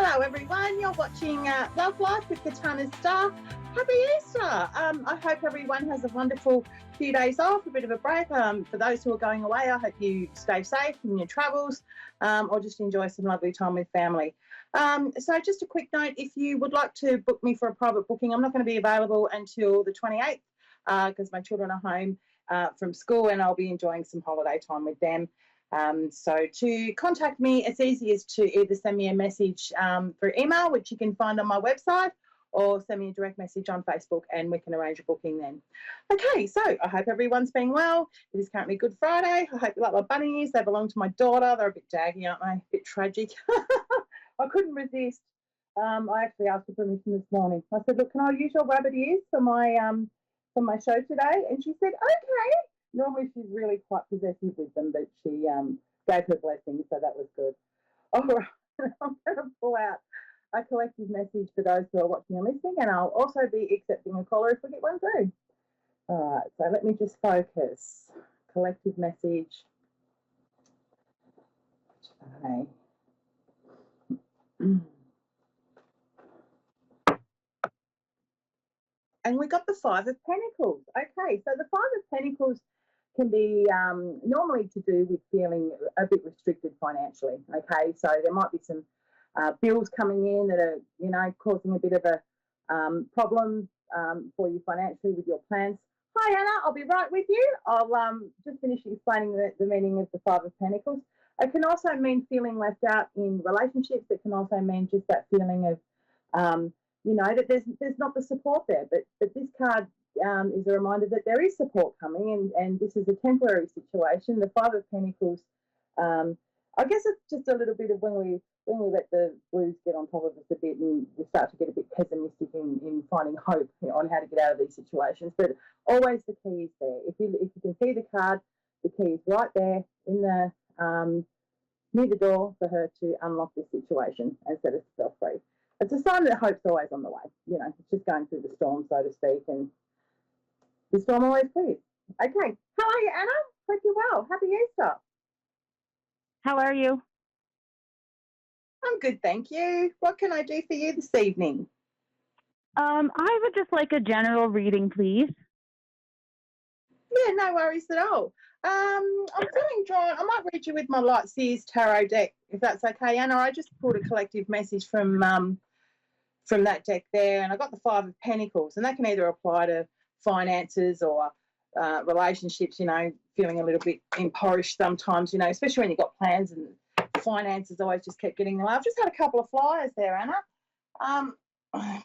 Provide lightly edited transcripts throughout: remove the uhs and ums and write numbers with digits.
Hello everyone, you're watching Love Life with Katanna Star. Happy Easter! I hope everyone has a wonderful few days off, a bit of a break. For those who are going away, I hope you stay safe in your travels or just enjoy some lovely time with family. So just a quick note, if you would like to book me for a private booking, I'm not going to be available until the 28th because my children are home from school and I'll be enjoying some holiday time with them. So to contact me, it's easy as to either send me a message through email, which you can find on my website, or send me a direct message on Facebook and we can arrange a booking then. Okay, so I hope everyone's been well. It is currently Good Friday. I hope you like my bunnies. They belong to my daughter. They're a bit daggy, aren't they? A bit tragic. I couldn't resist. I actually asked for permission this morning. I said, look, can I use your rabbit ears for my show today? And she said, okay. Normally she's really quite possessive with them, but she gave her blessing, so that was good. All right, I'm going to pull out a collective message for those who are watching and listening, and I'll also be accepting a caller if we get one through. All right, so let me just focus. Collective message. Okay. And we got the Five of Pentacles. Okay, so the Five of Pentacles can be normally to do with feeling a bit restricted financially. Okay, so there might be some bills coming in that are, causing a bit of a problem for you financially with your plans. Hi, Anna, I'll be right with you. I'll just finish explaining the meaning of the Five of Pentacles. It can also mean feeling left out in relationships. It can also mean just that feeling of, that there's not the support there. But this card is a reminder that there is support coming, and this is a temporary situation. The Five of Pentacles, I guess it's just a little bit of when we let the blues get on top of us a bit and we start to get a bit pessimistic in finding hope on how to get out of these situations. But always the key is there. If you can see the card, the key is right there in the near the door for her to unlock this situation and set herself free. It's a sign that hope's always on the way. It's just going through the storm, so to speak, and the storm always clears. Okay. How are you, Anna? Hope you're well. Happy Easter. How are you? I'm good, thank you. What can I do for you this evening? I would just like a general reading, please. Yeah, no worries at all. I'm feeling drawn. I might read you with my Light Seers Tarot deck, if that's okay, Anna. I just pulled a collective message from that deck there, and I got the Five of Pentacles, and that can either apply to finances or relationships, feeling a little bit impoverished sometimes, especially when you've got plans and finances always just kept getting in the way. I've just had a couple of flyers there, Anna.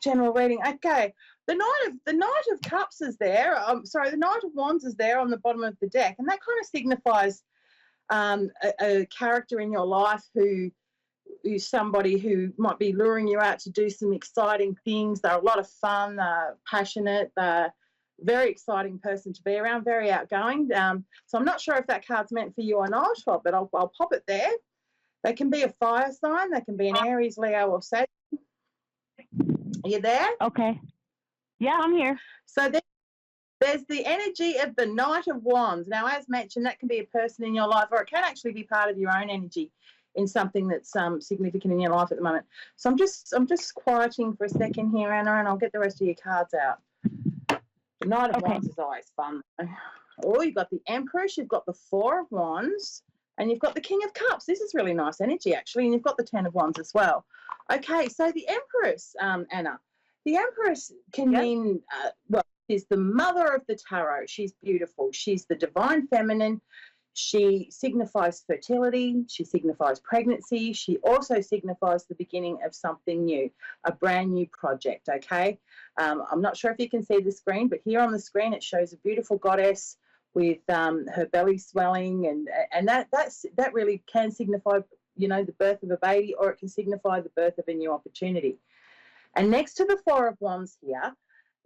General reading. Okay. The Knight of Cups is there. The Knight of Wands is there on the bottom of the deck, and that kind of signifies a character in your life who is somebody who might be luring you out to do some exciting things. They're a lot of fun, they're passionate, they're very exciting person to be around, very outgoing. So I'm not sure if that card's meant for you or not, but I'll pop it there. They can be a fire sign. They can be an Aries, Leo, or Sag. Are you there? Okay. Yeah, I'm here. So there's the energy of the Knight of Wands. Now, as mentioned, that can be a person in your life, or it can actually be part of your own energy in something that's significant in your life at the moment. So I'm just quieting for a second here, Anna, and I'll get the rest of your cards out. The Knight of Wands is always fun. Oh, you've got the Empress, you've got the Four of Wands, and you've got the King of Cups. This is really nice energy, actually, and you've got the Ten of Wands as well. Okay, so the Empress, Anna. The Empress can mean, she's the mother of the tarot. She's beautiful. She's the divine feminine. She signifies fertility. She signifies pregnancy. She also signifies the beginning of something new, a brand new project, okay? I'm not sure if you can see the screen, but here on the screen it shows a beautiful goddess with her belly swelling, and that really can signify, the birth of a baby, or it can signify the birth of a new opportunity. And next to the Four of Wands here,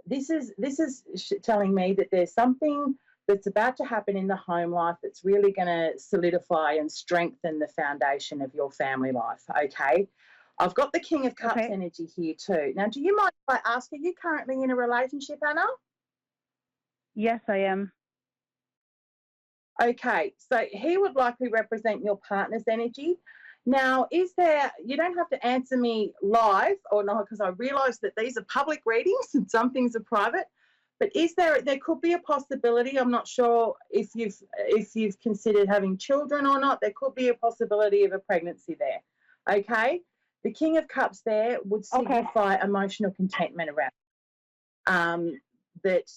this is telling me that there's something that's about to happen in the home life that's really going to solidify and strengthen the foundation of your family life, okay? I've got the King of Cups energy here too. Now, do you mind if I ask, are you currently in a relationship, Anna? Yes, I am. Okay, so he would likely represent your partner's energy. Now, is there, you don't have to answer me live or not, because I realise that these are public readings and some things are private, but there could be a possibility, I'm not sure if you've considered having children or not, there could be a possibility of a pregnancy there, okay? The King of Cups there would signify emotional contentment around that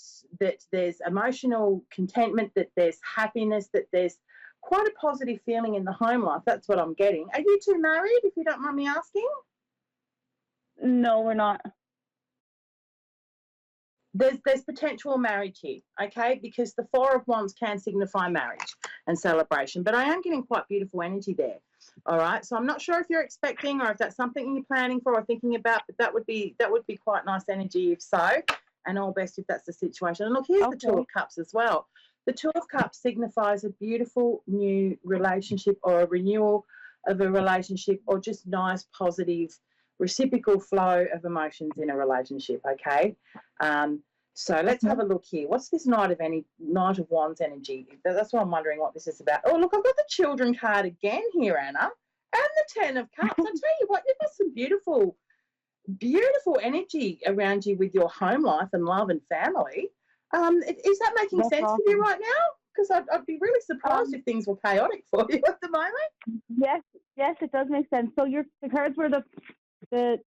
there's emotional contentment, that there's happiness, that there's quite a positive feeling in the home life. That's what I'm getting. Are you two married, if you don't mind me asking? No, we're not. There's potential marriage here, okay, because the Four of Wands can signify marriage and celebration, but I am getting quite beautiful energy there. All right, so I'm not sure if you're expecting or if that's something you're planning for or thinking about, but that would be quite nice energy if so, and all best if that's the situation. And look, here's the Two of Cups as well. The Two of Cups signifies a beautiful new relationship or a renewal of a relationship, or just nice, positive, reciprocal flow of emotions in a relationship, okay? So let's have a look here. What's this Knight of Wands energy? That's what I'm wondering what this is about. Oh, look, I've got the Children card again here, Anna, and the Ten of Cups. I tell you what, you've got some beautiful, beautiful energy around you with your home life and love and family. Is that making sense to you right now? Because I'd be really surprised if things were chaotic for you at the moment. Yes, it does make sense. So the cards were the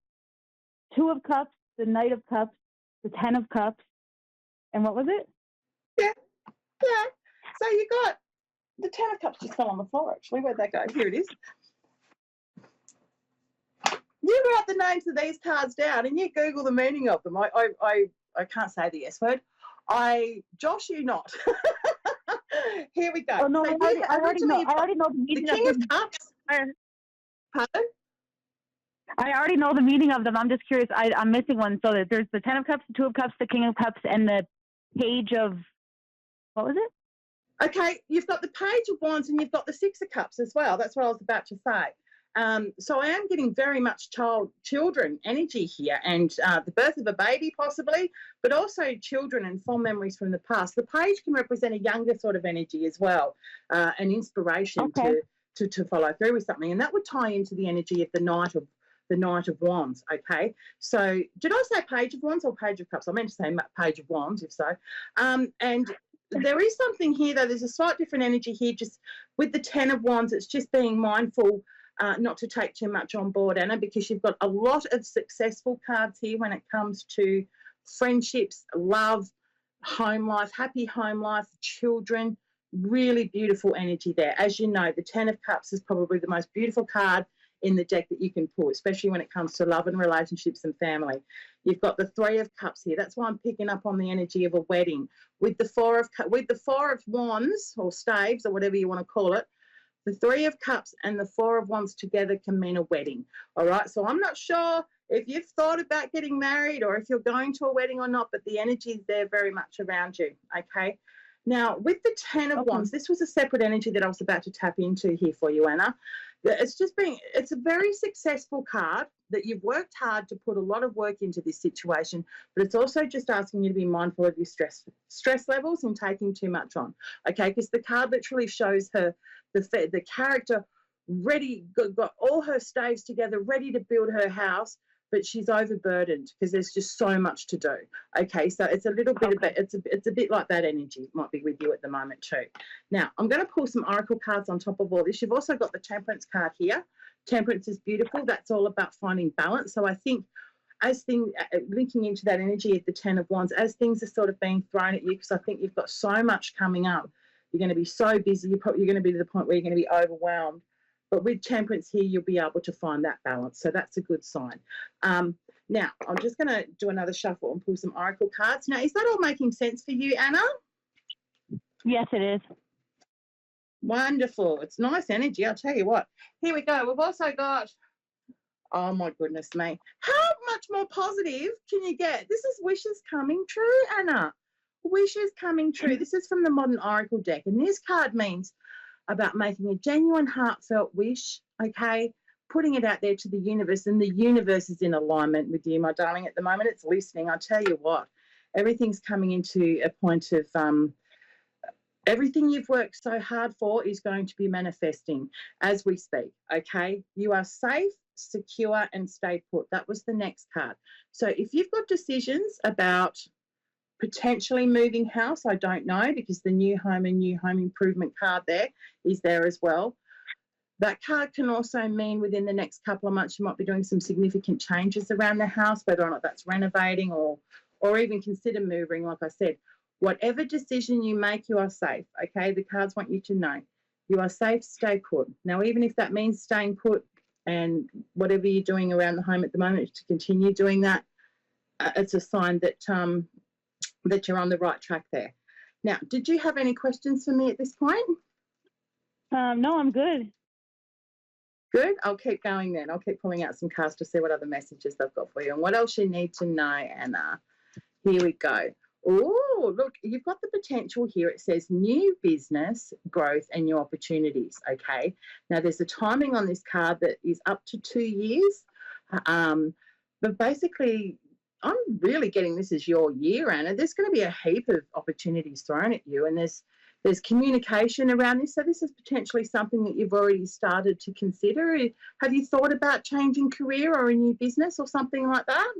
Two of Cups, the Knight of Cups, the Ten of Cups, and what was it? Yeah. So you got the Ten of Cups just fell on the floor, actually. Where'd that go? Here it is. You write the names of these cards down and you Google the meaning of them. I can't say the S word. I josh you not. Here we go. Oh, no, so I already know the meaning the King of of Cups. Pardon? I already know the meaning of them. I'm just curious. I'm missing one. So there's the Ten of Cups, the Two of Cups, the King of Cups, and the Page of, what was it? Okay, you've got the Page of Wands and you've got the Six of Cups as well. That's what I was about to say. So I am getting very much children energy here, and the birth of a baby possibly, but also children and fond memories from the past. The Page can represent a younger sort of energy as well, an inspiration to follow through with something, and that would tie into the energy of the Knight of Wands, okay? So did I say Page of Wands or Page of Cups? I meant to say Page of Wands, if so. And there is something here, though. There's a slight different energy here, just with the Ten of Wands. It's just being mindful not to take too much on board, Anna, because you've got a lot of successful cards here when it comes to friendships, love, home life, happy home life, children, really beautiful energy there. As you know, the Ten of Cups is probably the most beautiful card in the deck that you can pull, especially when it comes to love and relationships and family. You've got the Three of Cups here. That's why I'm picking up on the energy of a wedding. With the Four of Wands or staves or whatever you want to call it, the Three of Cups and the Four of Wands together can mean a wedding. All right. So I'm not sure if you've thought about getting married or if you're going to a wedding or not, but the energy is there very much around you. Okay. Now, with the Ten of Wands, this was a separate energy that I was about to tap into here for you, Anna. It's a very successful card that you've worked hard to put a lot of work into this situation, but it's also just asking you to be mindful of your stress levels and taking too much on, okay? Because the card literally shows her the character ready, got all her staves together, ready to build her house, but she's overburdened because there's just so much to do. Okay, so it's a little bit it's a bit like that energy might be with you at the moment too. Now, I'm going to pull some oracle cards on top of all this. You've also got the Temperance card here. Temperance is beautiful. That's all about finding balance. So I think as things linking into that energy of the Ten of Wands, as things are sort of being thrown at you, because I think you've got so much coming up. You're going to be so busy. You're going to be to the point where you're going to be overwhelmed. But with Temperance here, you'll be able to find that balance. So that's a good sign. Now, I'm just going to do another shuffle and pull some oracle cards. Now, is that all making sense for you, Anna? Yes, it is. Wonderful. It's nice energy. I'll tell you what. Here we go. We've also got, oh, my goodness me. How much more positive can you get? This is wishes coming true, Anna. Wishes coming true. This is from the Modern Oracle deck. And this card means about making a genuine heartfelt wish, okay, putting it out there to the universe, and the universe is in alignment with you, my darling, at the moment. It's listening. I tell you what, everything's coming into a point of Everything you've worked so hard for is going to be manifesting as we speak, okay? You are safe, secure, and stay put. That was the next card. So if you've got decisions about potentially moving house, I don't know, because the new home and new home improvement card there is there as well. That card can also mean within the next couple of months you might be doing some significant changes around the house, whether or not that's renovating or even consider moving. Like I said, whatever decision you make, you are safe, okay? The cards want you to know you are safe, stay put. Now, even if that means staying put and whatever you're doing around the home at the moment, to continue doing that, it's a sign that that you're on the right track there. Now, did you have any questions for me at this point? No, I'm good. Good. I'll keep going then. I'll keep pulling out some cards to see what other messages they've got for you and what else you need to know, Anna. Here we go. Oh, look, you've got the potential here. It says new business, growth, and new opportunities, okay? Now, there's a timing on this card that is up to 2 years. But basically, I'm really getting this as your year, Anna. There's going to be a heap of opportunities thrown at you, and there's communication around this. So this is potentially something that you've already started to consider. Have you thought about changing career or a new business or something like that?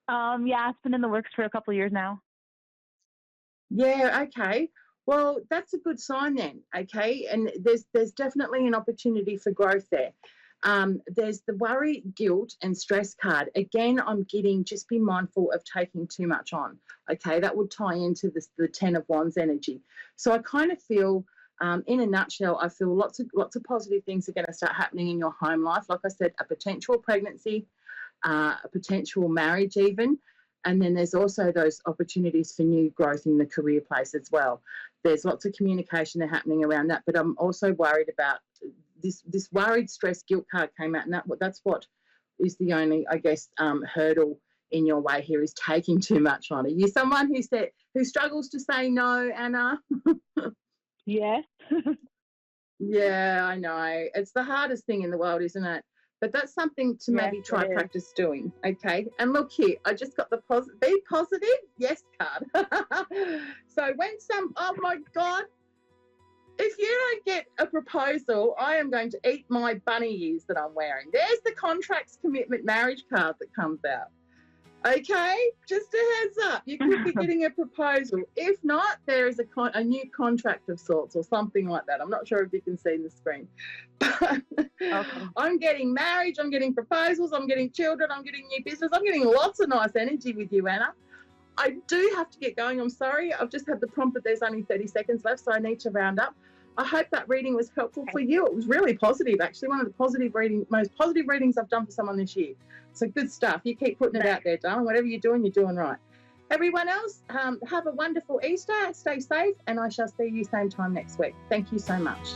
Yeah, it's been in the works for a couple of years now. Yeah, okay. Well, that's a good sign then, okay? And there's definitely an opportunity for growth there. There's the worry, guilt, and stress card. Again, I'm getting just be mindful of taking too much on, okay? That would tie into the Ten of Wands energy. So I kind of feel, in a nutshell, I feel lots of positive things are going to start happening in your home life. Like I said, a potential pregnancy, a potential marriage even. And then there's also those opportunities for new growth in the career place as well. There's lots of communication happening around that, but I'm also worried about this worried, stress, guilt card came out, and that's what is the only, I guess, hurdle in your way here is taking too much on. Are you someone who struggles to say no, Anna? Yes. Yeah, I know. It's the hardest thing in the world, isn't it? But that's something to maybe try practice doing, okay? And look here, I just got the be positive, yes card. So oh my God, if you don't get a proposal, I am going to eat my bunny ears that I'm wearing. There's the contracts, commitment, marriage card that comes out. Okay, just a heads up. You could be getting a proposal. If not, there is a new contract of sorts or something like that. I'm not sure if you can see the screen. But okay. I'm getting marriage, I'm getting proposals, I'm getting children, I'm getting new business. I'm getting lots of nice energy with you, Anna. I do have to get going. I'm sorry. I've just had the prompt that there's only 30 seconds left, so I need to round up. I hope that reading was helpful for you. It was really positive, actually. One of the most positive readings I've done for someone this year. So good stuff. You keep putting it out there, darling. Whatever you're doing right. Everyone else, have a wonderful Easter. Stay safe, and I shall see you same time next week. Thank you so much.